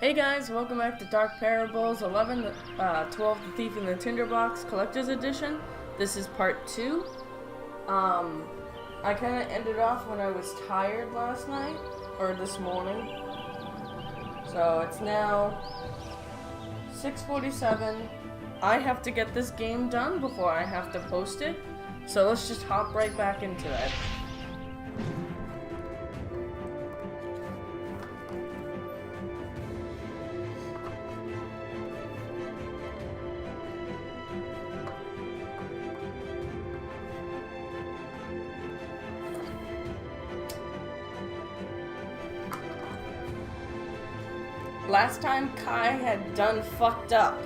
Hey guys, welcome back to Dark Parables 11, 12, The Thief in the Tinderbox Collector's Edition. This is part 2. I kind of ended off when I was tired last night, or this morning. So it's now 6:47. I have to get this game done before I have to post it. So let's just hop right back into it. Last time Kai had done fucked up.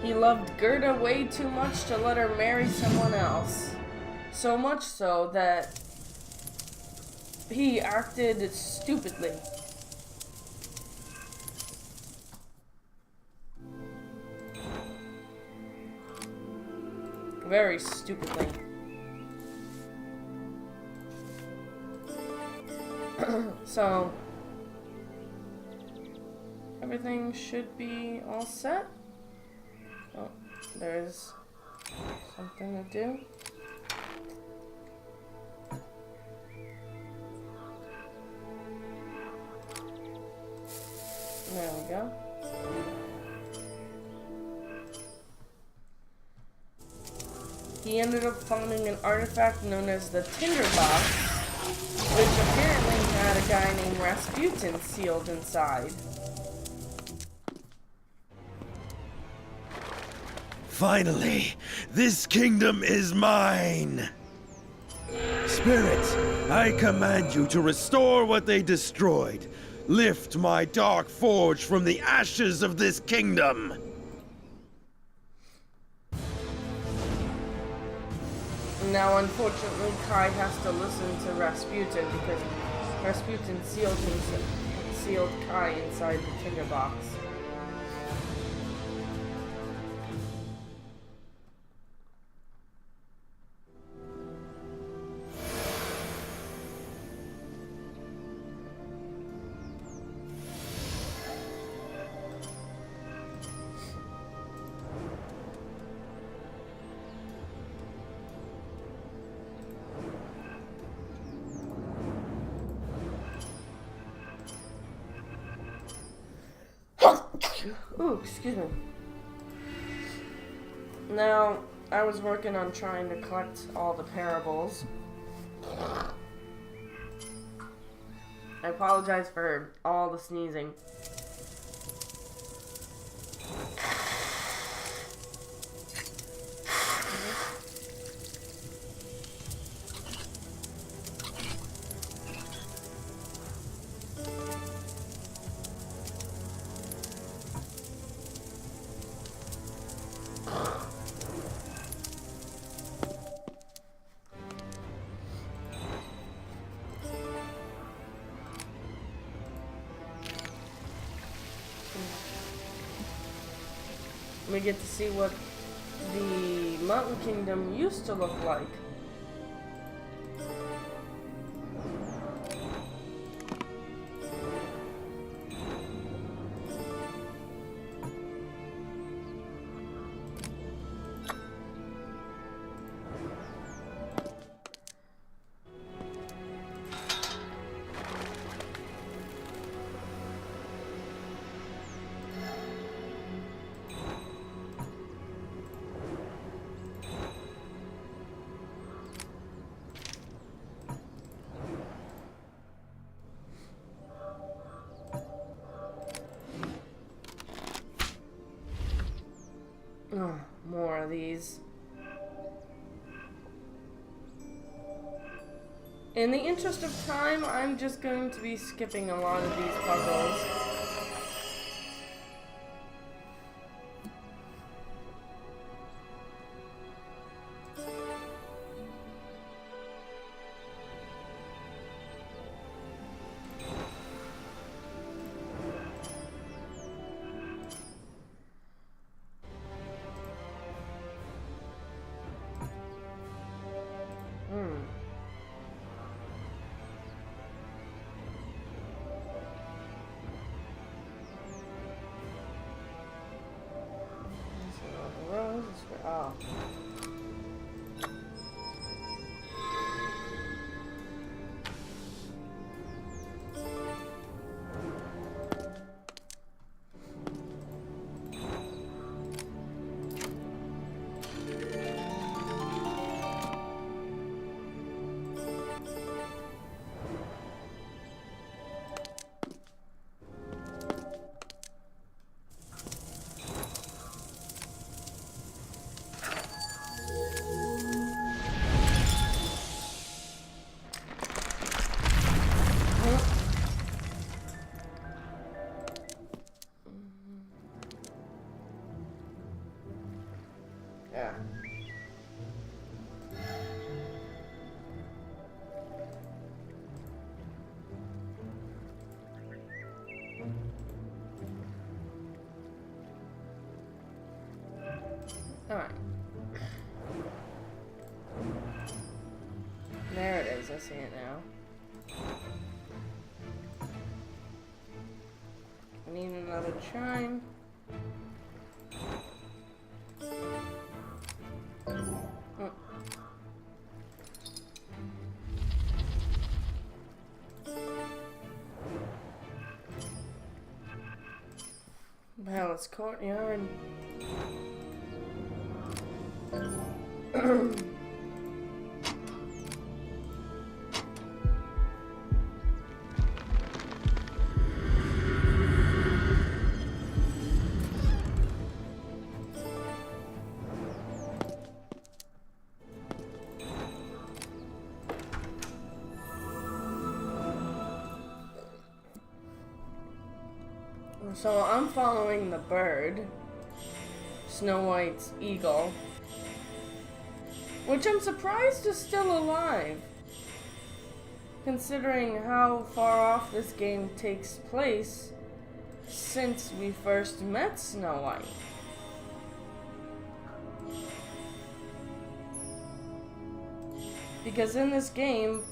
He loved Gerda way too much to let her marry someone else. So much so that he acted stupidly. Very stupidly. So, everything should be all set. Oh, there's something to do. There we go. He ended up finding an artifact known as the Tinderbox, which apparently had a guy named Rasputin sealed inside. Finally, this kingdom is mine! Spirit, I command you to restore what they destroyed. Lift my dark forge from the ashes of this kingdom! Now, unfortunately, Kai has to listen to Rasputin because Rasputin sealed Kai inside the tinderbox. Ooh, excuse me. Now, I was working on trying to collect all the parables. I apologize for all the sneezing. We get to see what the Mountain Kingdom used to look like. Oh, more of these. In the interest of time, I'm just going to be skipping a lot of these puzzles. Alright. There it is, I see it now. I need another chime. Palace courtyard. So I'm following the bird, Snow White's eagle, which I'm surprised is still alive, considering how far off this game takes place since we first met Snow White. Because in this game,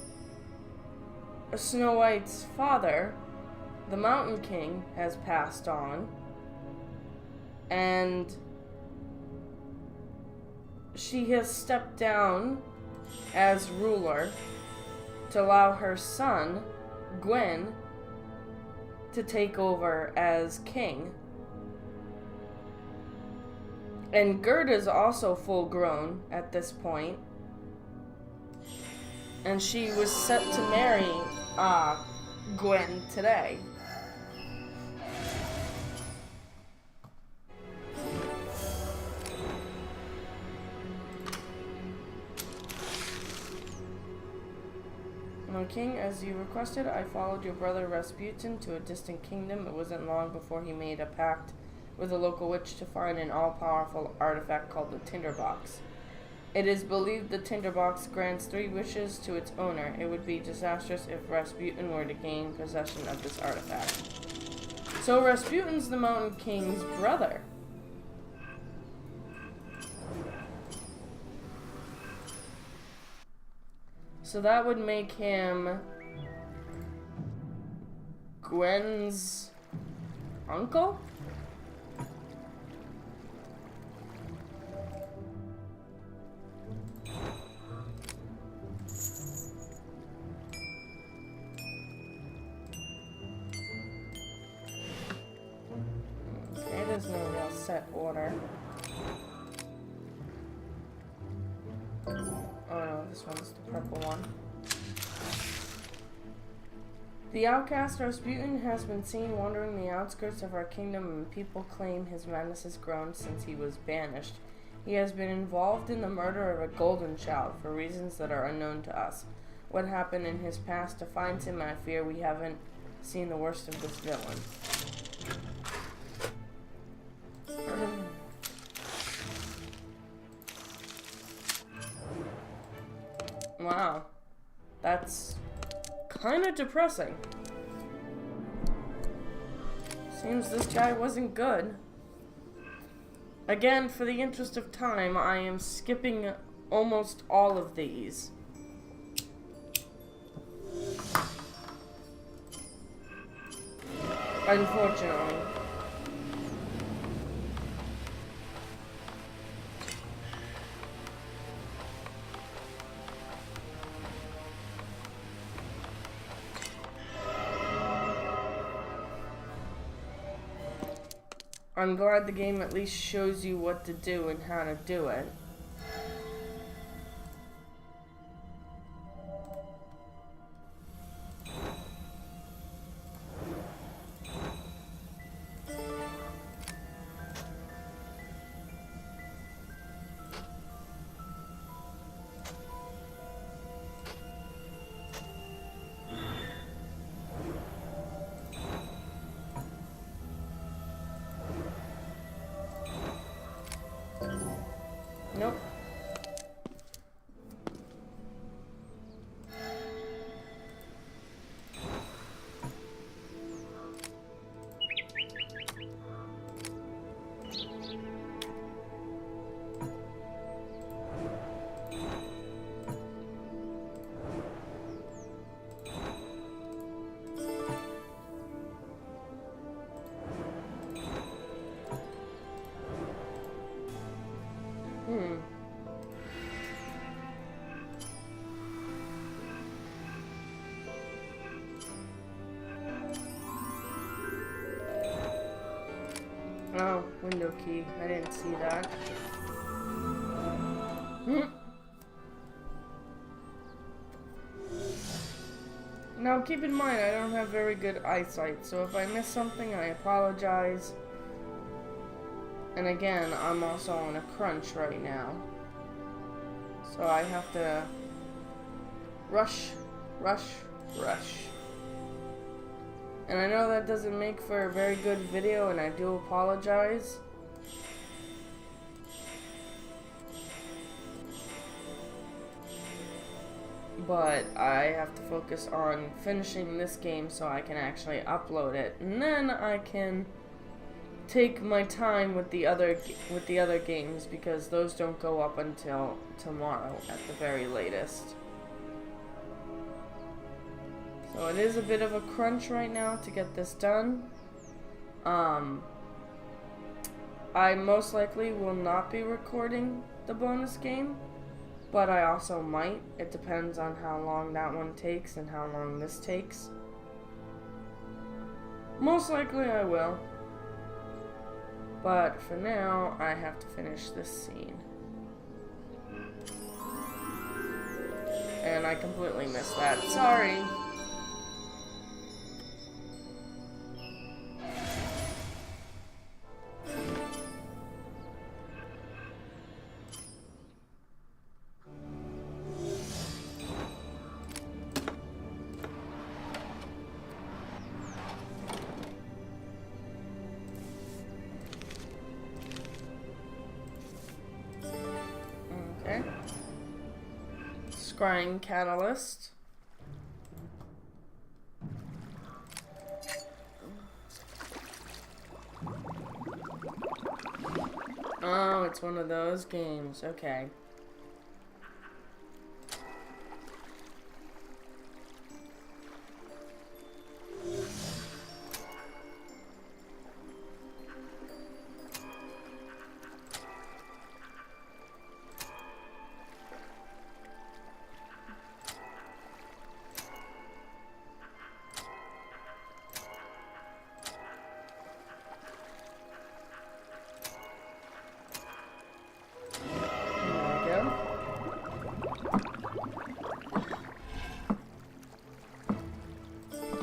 Snow White's father, the Mountain King, has passed on, and she has stepped down as ruler to allow her son, Gwen, to take over as king. And Gerda's also full grown at this point, and she was set to marry Gwen today. My king, as you requested, I followed your brother Rasputin to a distant kingdom. It wasn't long before he made a pact with a local witch to find an all-powerful artifact called the Tinderbox. It is believed the Tinderbox grants 3 wishes to its owner. It would be disastrous if Rasputin were to gain possession of this artifact. So Rasputin's the Mountain King's brother. So that would make him Gwen's uncle? Okay, there's no real set order. Oh no, this one's the purple one. The outcast Rasputin has been seen wandering the outskirts of our kingdom, and people claim his madness has grown since he was banished. He has been involved in the murder of a golden child for reasons that are unknown to us. What happened in his past defines him, and I fear we haven't seen the worst of this villain. Wow, that's kind of depressing. Seems this guy wasn't good. Again, for the interest of time, I am skipping almost all of these. Unfortunately. I'm glad the game at least shows you what to do and how to do it. Window key. I didn't see that. Now keep in mind I don't have very good eyesight, so if I miss something I apologize. And again, I'm also on a crunch right now. So I have to rush. And I know that doesn't make for a very good video, and I do apologize. But I have to focus on finishing this game so I can actually upload it. And then I can take my time with the other games, because those don't go up until tomorrow at the very latest. So it is a bit of a crunch right now to get this done. I most likely will not be recording the bonus game, but I also might. It depends on how long that one takes and how long this takes. Most likely I will. But for now, I have to finish this scene. And I completely missed that. Sorry. Okay. Scrying catalyst. Oh, it's one of those games. Okay.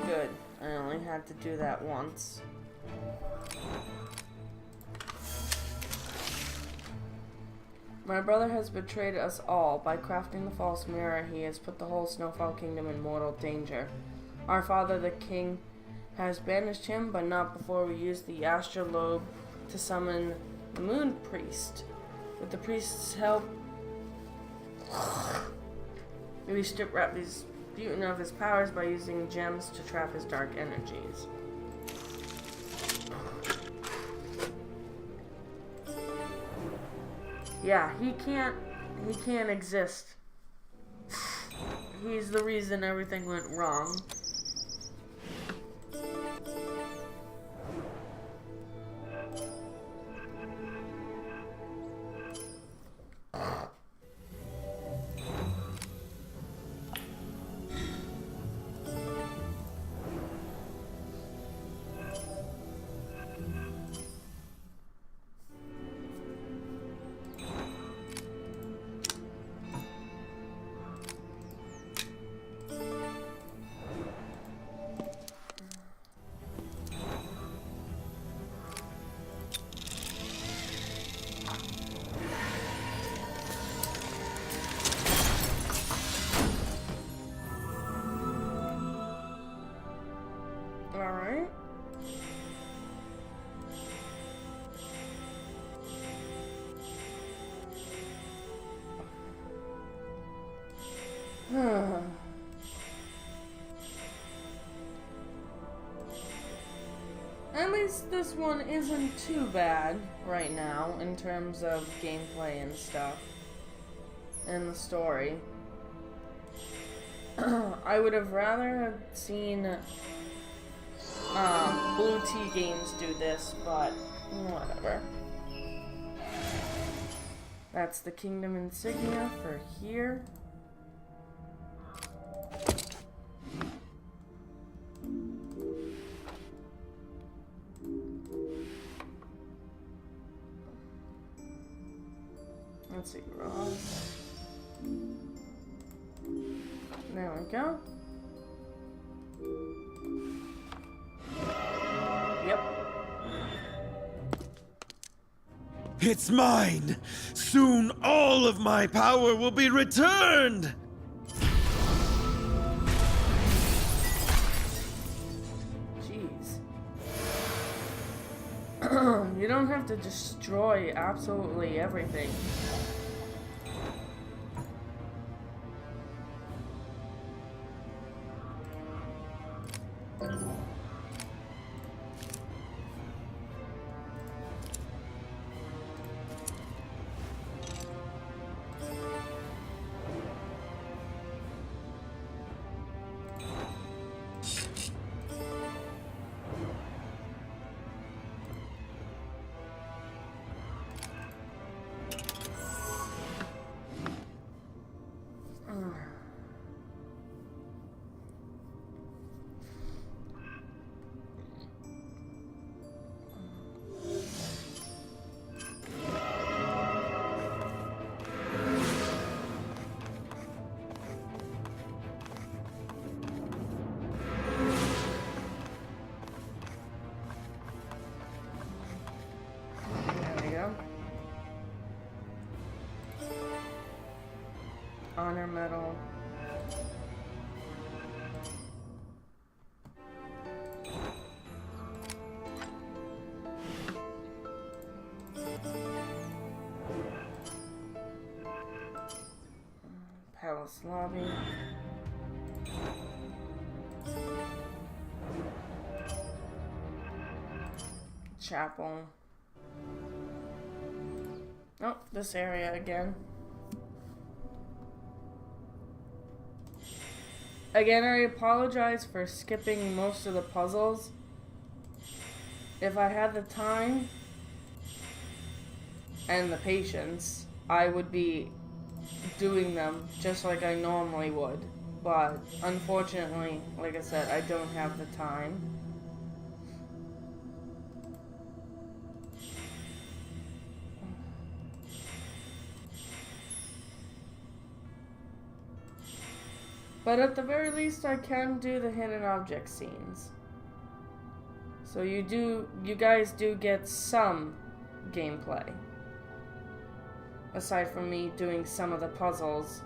Good. I only had to do that once. My brother has betrayed us all. By crafting the false mirror, he has put the whole Snowfall Kingdom in mortal danger. Our father, the king, has banished him, but not before we use the astrolabe to summon the moon priest. With the priest's help, we strip Rasputin of his powers by using gems to trap his dark energies. Yeah, he can't exist. He's the reason everything went wrong. Alright. At least this one isn't too bad right now in terms of gameplay and stuff. And the story. I would have rather have seen Blue Tea Games do this, but whatever. That's the Kingdom insignia for here. Let's see, Ross. There we go. Yep. It's mine! Soon all of my power will be returned! Jeez. You don't have to destroy absolutely everything. Honor medal. Palace lobby. Chapel. Oh, this area again. Again, I apologize for skipping most of the puzzles. If I had the time and the patience, I would be doing them just like I normally would. But unfortunately, like I said, I don't have the time. But at the very least, I can do the hidden object scenes. So you guys do get some gameplay. Aside from me doing some of the puzzles.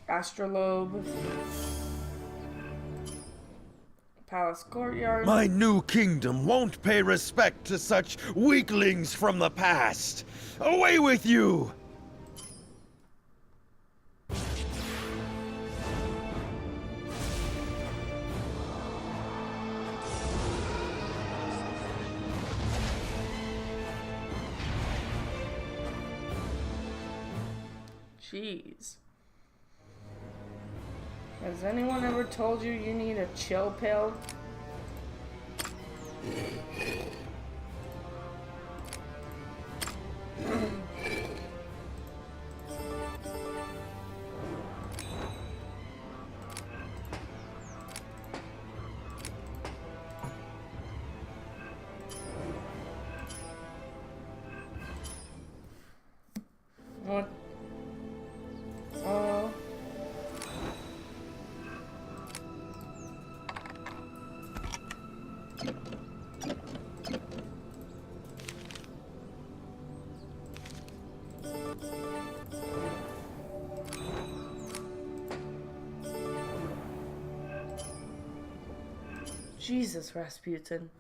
Astrolabe. Palace courtyard. My new kingdom won't pay respect to such weaklings from the past. Away with you! Jeez. Has anyone ever told you you need a chill pill? What? Oh. Jesus, Rasputin.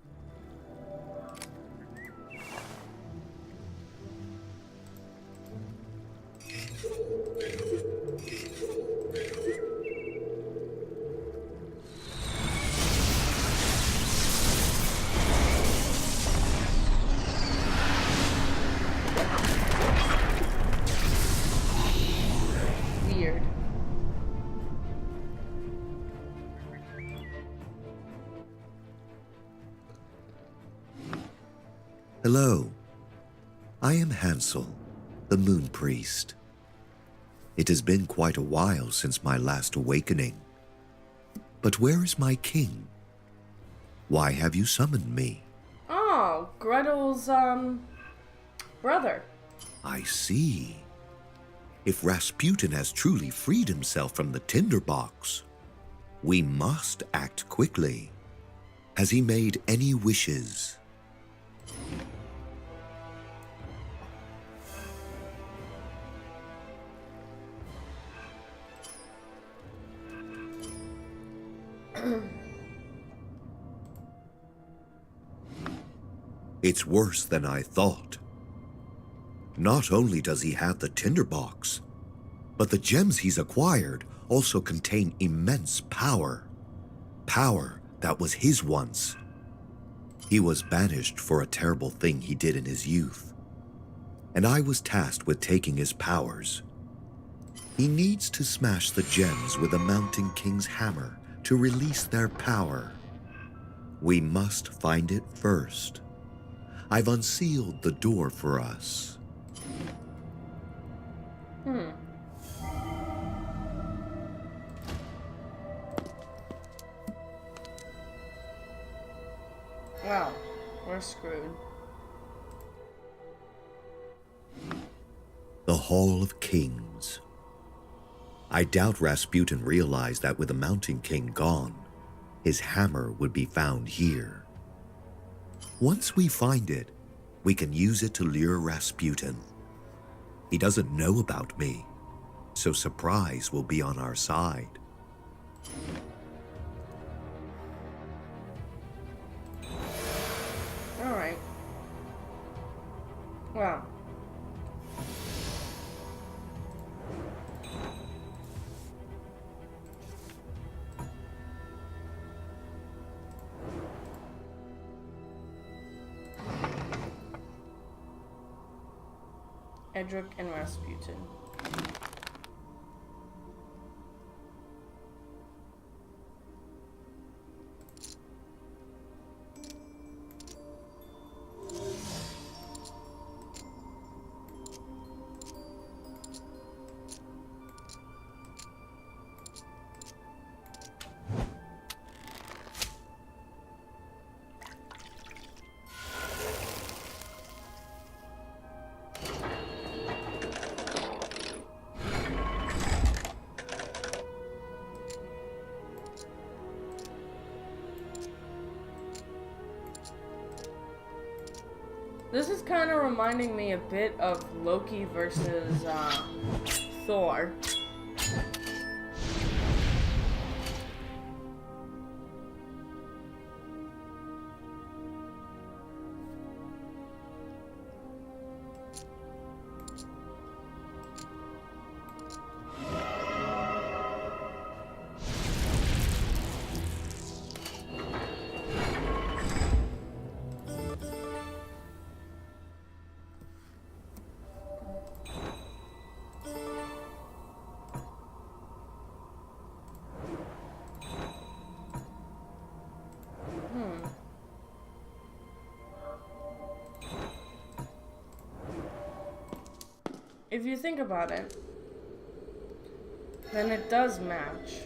Weird. Hello. I am Hansel, the Moon Priest. It has been quite a while since my last awakening. But where is my king? Why have you summoned me? Oh, Gretel's, brother. I see. If Rasputin has truly freed himself from the Tinderbox, we must act quickly. Has he made any wishes? It's worse than I thought. Not only does he have the Tinderbox, but the gems he's acquired also contain immense power. Power that was his once. He was banished for a terrible thing he did in his youth, and I was tasked with taking his powers. He needs to smash the gems with the Mountain King's hammer to release their power. We must find it first. I've unsealed the door for us. Well, we're screwed. The Hall of Kings. I doubt Rasputin realized that with the Mountain King gone, his hammer would be found here. Once we find it, we can use it to lure Rasputin. He doesn't know about me, so surprise will be on our side. Alright. Well. Edric and Rasputin. This is kind of reminding me a bit of Loki versus Thor. If you think about it, then it does match.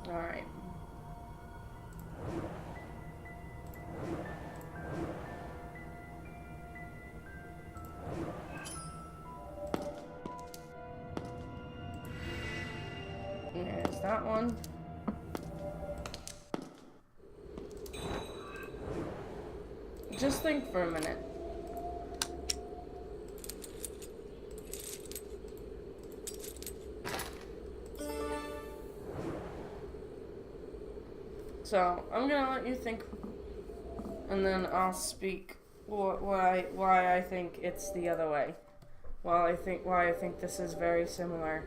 Alright. There's that one. Just think for a minute. So, I'm gonna let you think, and then I'll speak why I think it's the other way. Why I think this is very similar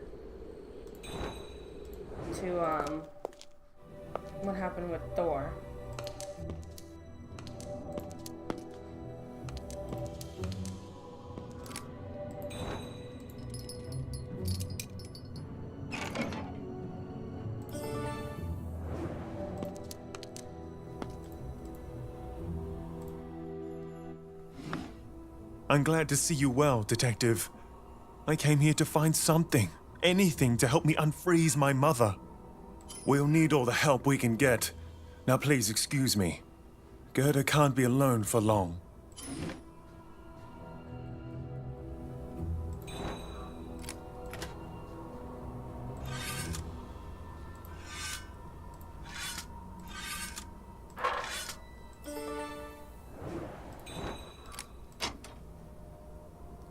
to what happened with Thor. I'm glad to see you well, Detective. I came here to find something, anything to help me unfreeze my mother. We'll need all the help we can get. Now please excuse me. Gerda can't be alone for long.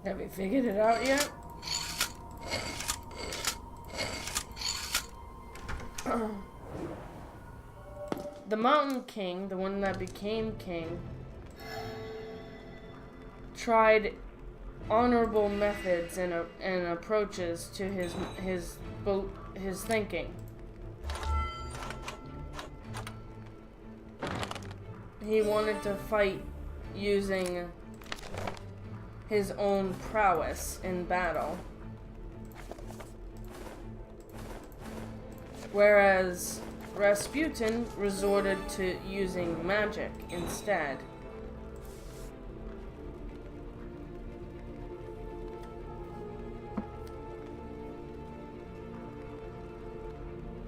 Have you figured it out yet? The Mountain King, the one that became king, tried honorable methods and approaches to his thinking. He wanted to fight using his own prowess in battle. Whereas Rasputin resorted to using magic instead.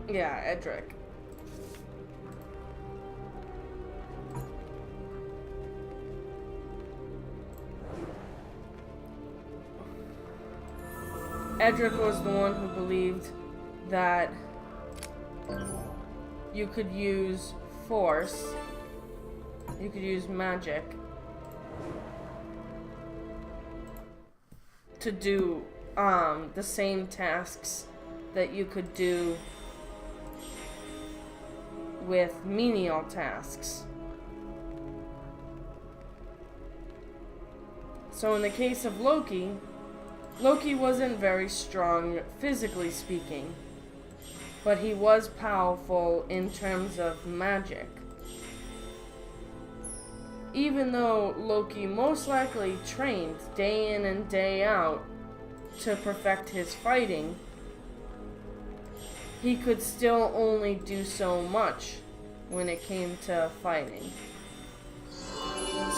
Yeah, Edric. Edric was the one who believed that you could use force, you could use magic to do the same tasks that you could do with menial tasks. So in the case of Loki, Loki wasn't very strong physically speaking, but he was powerful in terms of magic. Even though Loki most likely trained day in and day out to perfect his fighting, he could still only do so much when it came to fighting.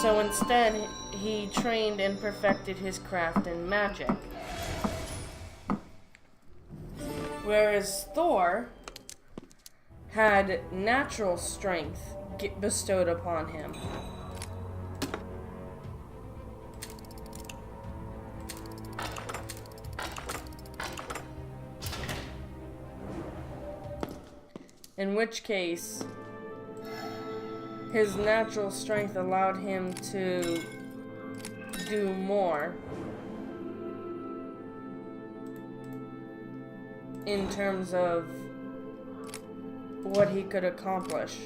So instead, he trained and perfected his craft in magic. Whereas Thor had natural strength bestowed upon him. In which case, his natural strength allowed him to do more in terms of what he could accomplish.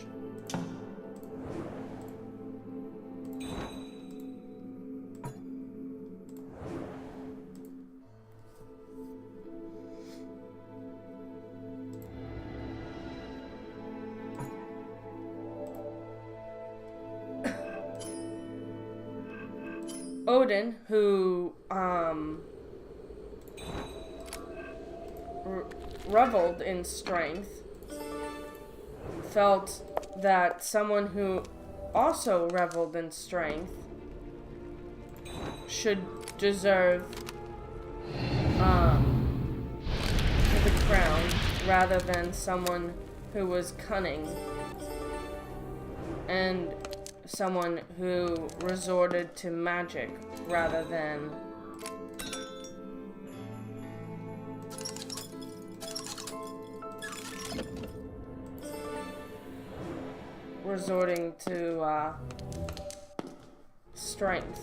Odin, who reveled in strength, felt that someone who also reveled in strength should deserve the crown rather than someone who was cunning and someone who resorted to magic rather than resorting to strength.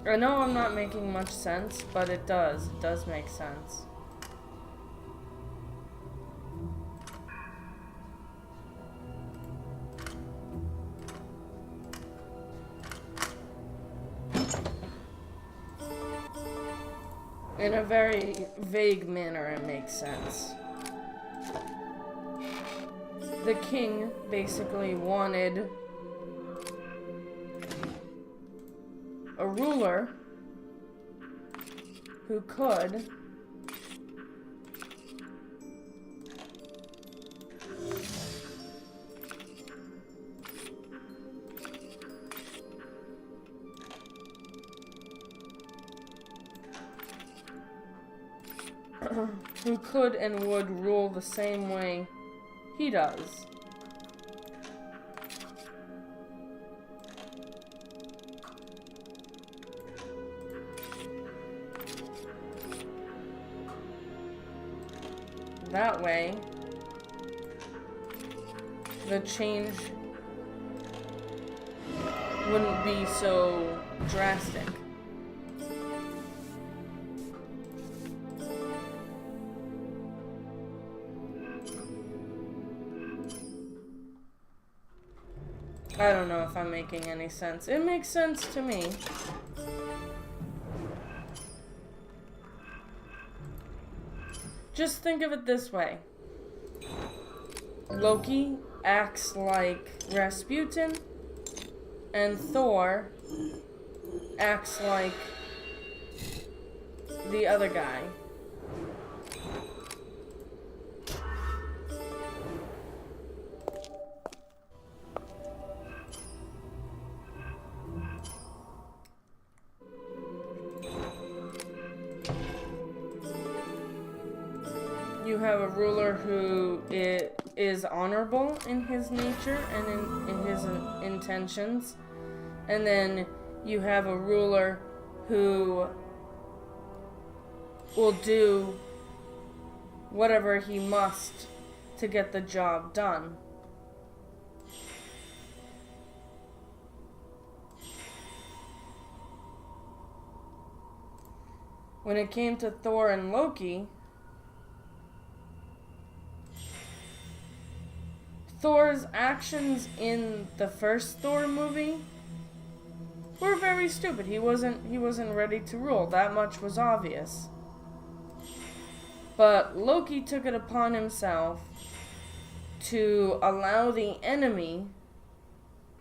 I know I'm not making much sense, but it does make sense. In a very vague manner, it makes sense. The king basically wanted a ruler who could and would rule the same way he does. That way, the change wouldn't be so drastic. I don't know if I'm making any sense. It makes sense to me. Just think of it this way. Loki acts like Rasputin, and Thor acts like the other guy. You have a ruler who is honorable in his nature and in his intentions. And then you have a ruler who will do whatever he must to get the job done. When it came to Thor and Loki, Thor's actions in the first Thor movie were very stupid. He wasn't ready to rule. That much was obvious. But Loki took it upon himself to allow the enemy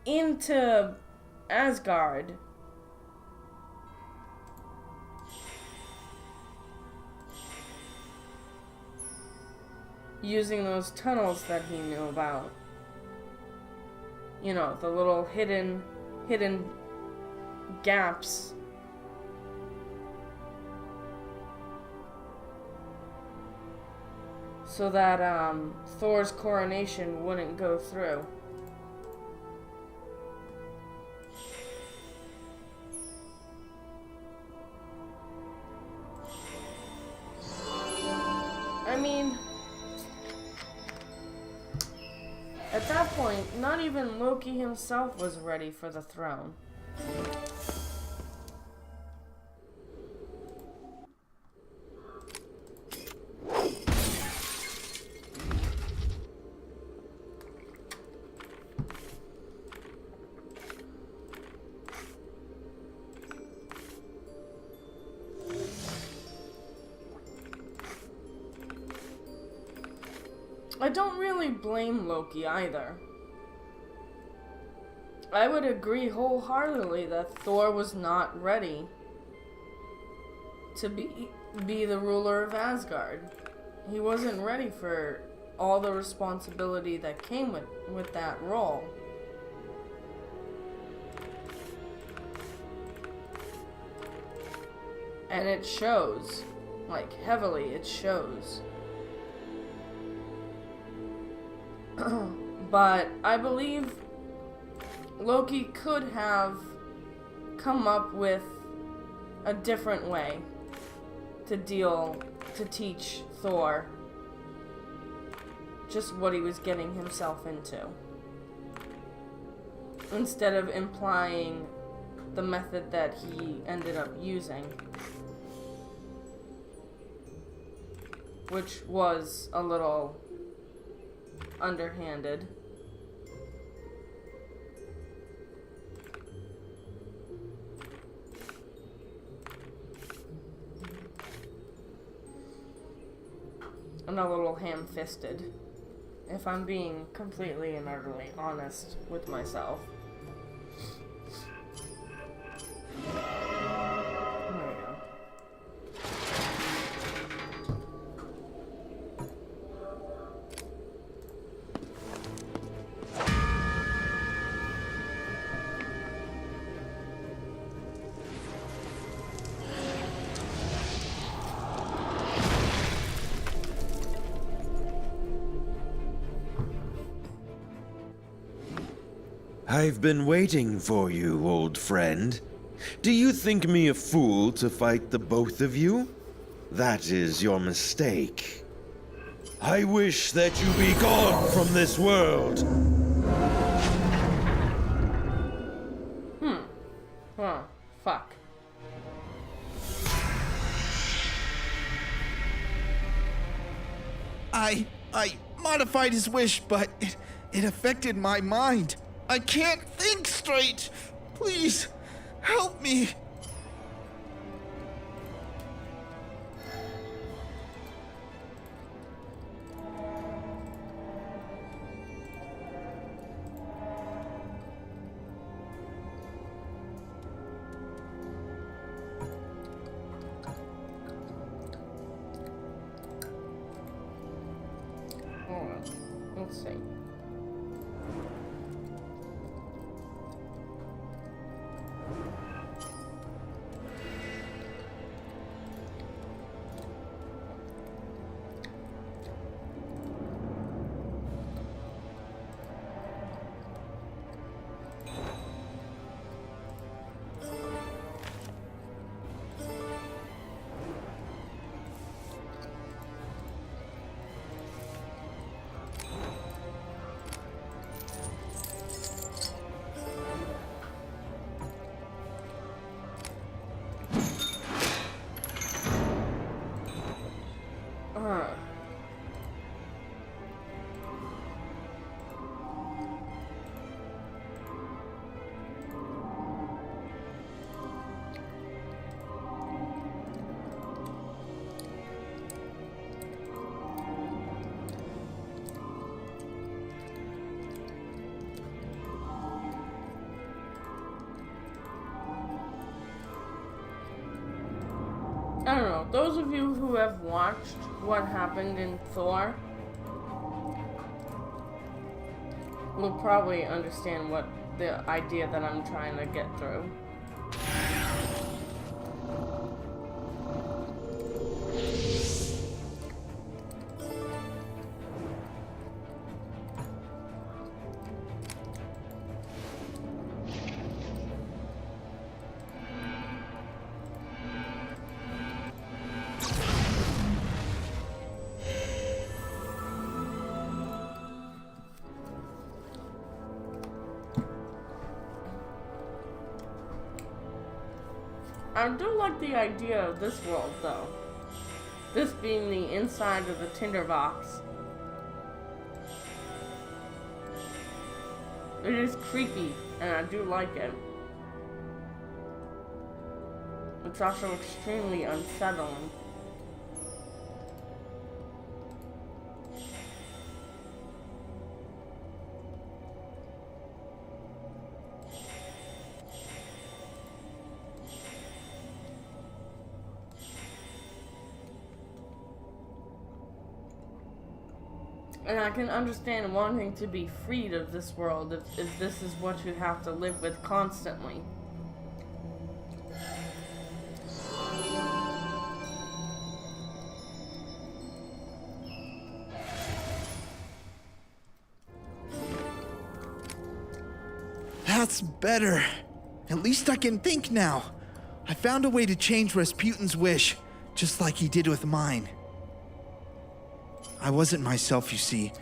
into Asgard. Using those tunnels that he knew about. You know, the little hidden gaps. So that Thor's coronation wouldn't go through. I mean, at that point, not even Loki himself was ready for the throne. I don't really blame Loki either. I would agree wholeheartedly that Thor was not ready to be the ruler of Asgard. He wasn't ready for all the responsibility that came with that role. And it shows. Like, heavily, it shows. But I believe Loki could have come up with a different way to teach Thor just what he was getting himself into. Instead of implying the method that he ended up using. Which was a little underhanded. gotten a little ham-fisted, if I'm being completely and utterly honest with myself. There we go. I've been waiting for you, old friend. Do you think me a fool to fight the both of you? That is your mistake. I wish that you be gone from this world. Huh. Fuck. I modified his wish, but it affected my mind. I can't think straight. Please, help me. Hold on. Let's see. I don't know. Those of you who have watched what happened in Thor will probably understand what the idea that I'm trying to get through. I do like the idea of this world, though. This being the inside of the Tinderbox. It is creepy, and I do like it. It's also extremely unsettling. And I can understand wanting to be freed of this world if this is what you have to live with constantly. That's better. At least I can think now. I found a way to change Rasputin's wish, just like he did with mine. I wasn't myself, you see.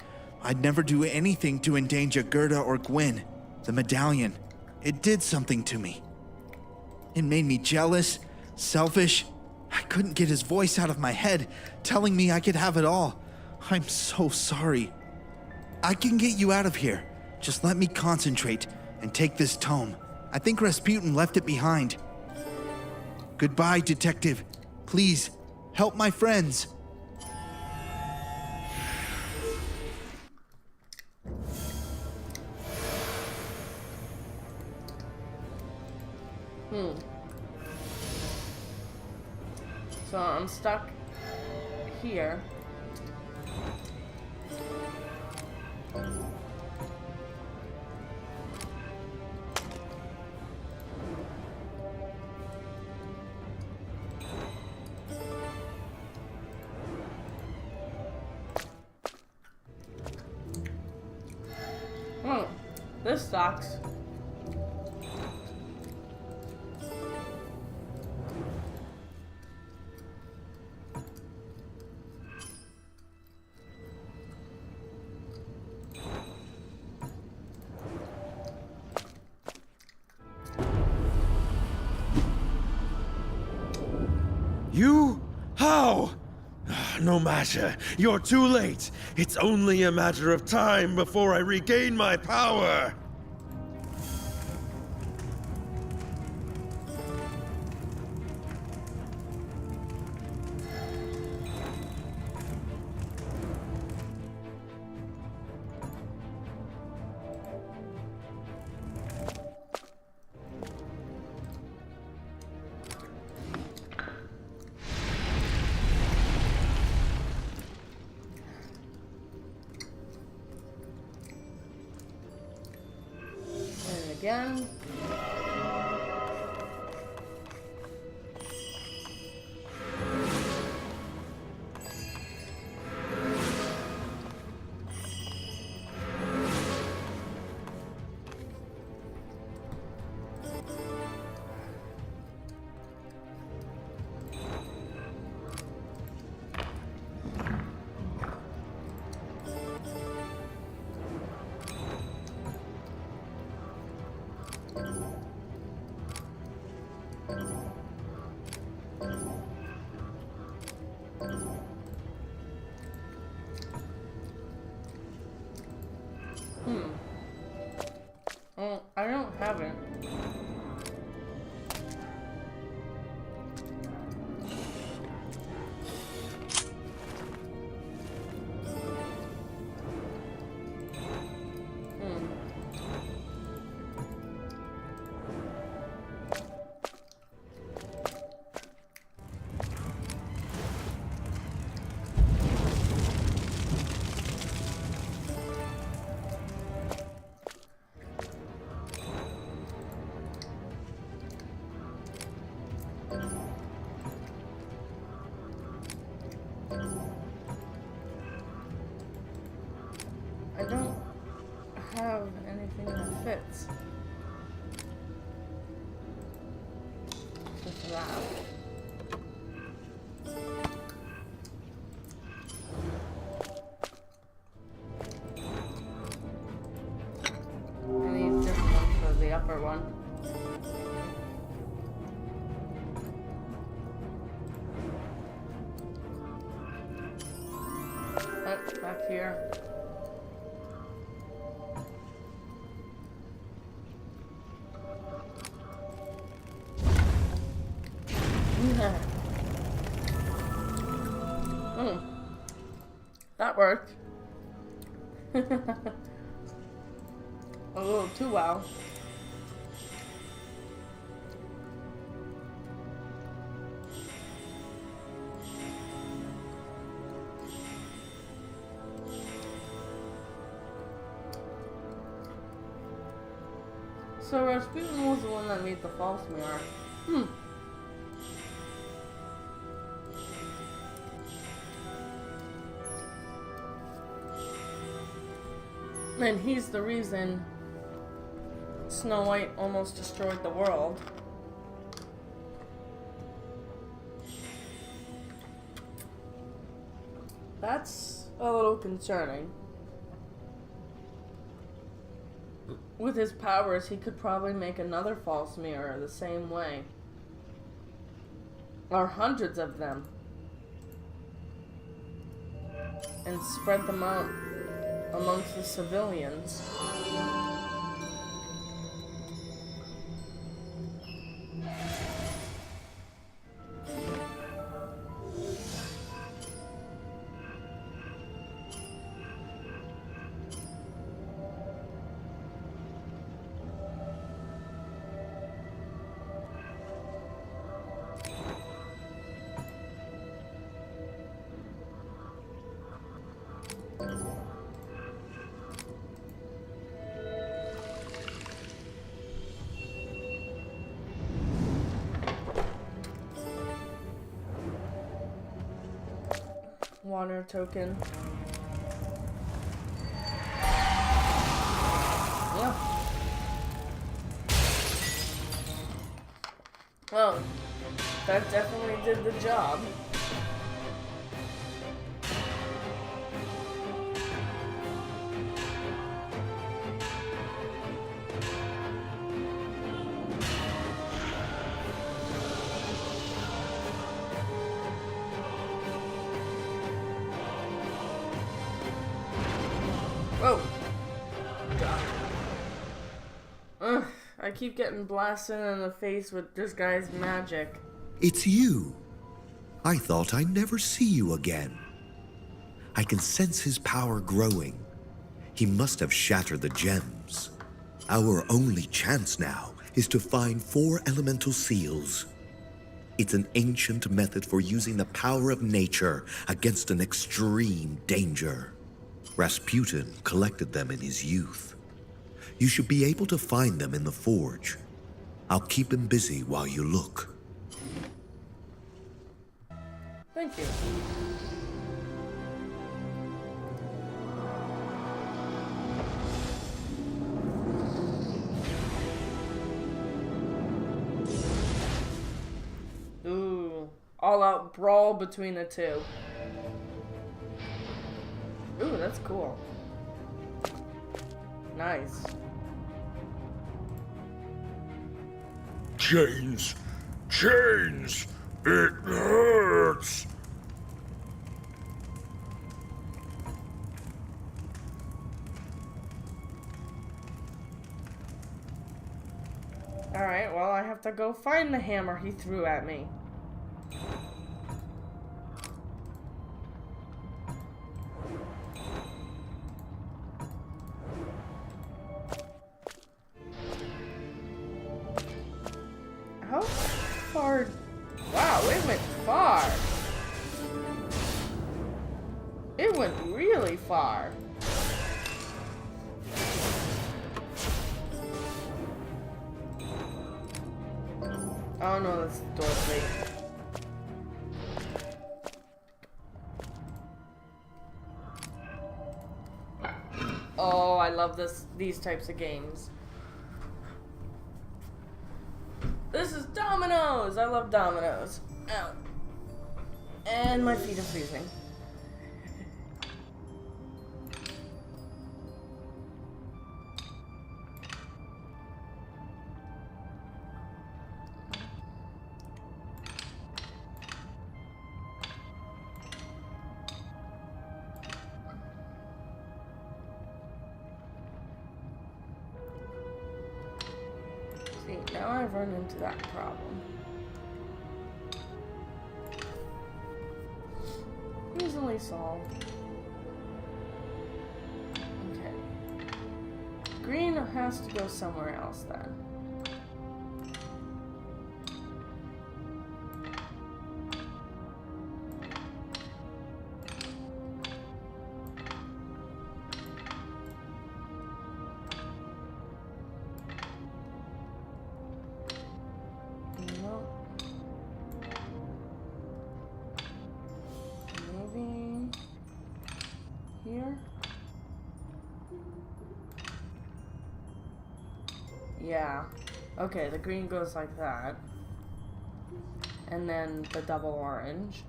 I'd never do anything to endanger Gerda or Gwyn. The medallion, it did something to me. It made me jealous, selfish. I couldn't get his voice out of my head, telling me I could have it all. I'm so sorry. I can get you out of here. Just let me concentrate and take this tome. I think Rasputin left it behind. Goodbye, detective. Please, help my friends. So I'm stuck here. This sucks. You? How? No matter. You're too late. It's only a matter of time before I regain my power. Again. Oh, I don't have it. I don't have anything that fits. Just that. I need different ones for the upper one. Back here. That worked. A little too well. So Rasputin was the one that made the false mirror. And he's the reason Snow White almost destroyed the world. That's a little concerning. With his powers, he could probably make another false mirror the same way. Or hundreds of them. And spread them out amongst the civilians. water token. Yeah. Well, that definitely did the job. Whoa! Ugh, I keep getting blasted in the face with this guy's magic. It's you. I thought I'd never see you again. I can sense his power growing. He must have shattered the gems. Our only chance now is to find 4 elemental seals. It's an ancient method for using the power of nature against an extreme danger. Rasputin collected them in his youth. You should be able to find them in the forge. I'll keep him busy while you look. Thank you. Ooh, all-out brawl between the two. Ooh, that's cool. Nice. Chains! Chains! It hurts! Alright, well, I have to go find the hammer he threw at me. How far? Wow, it went far. It went really far. Oh no, that's Dorothy. Oh, I love these types of games. This is dominoes! I love dominoes. Ow. And my feet are freezing. See, now I've run into that problem. Easily solved. Okay. Green has to go somewhere else then. Maybe here? Yeah. Okay, the green goes like that. And then the double orange.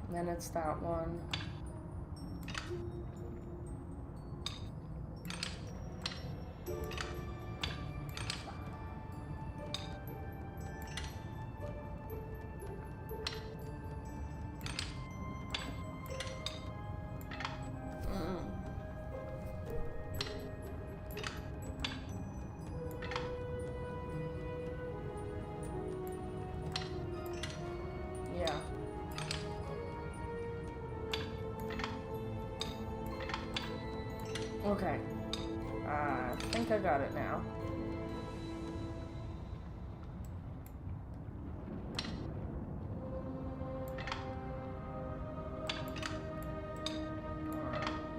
And then it's that one. Yeah. Okay. I think I got it now.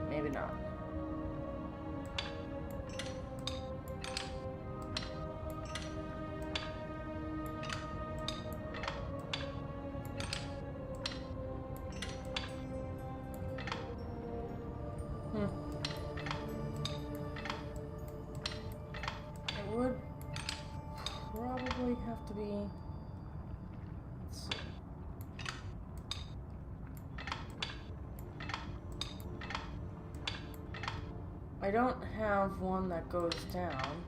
Maybe not. have to be? Let's see. I don't have one that goes down.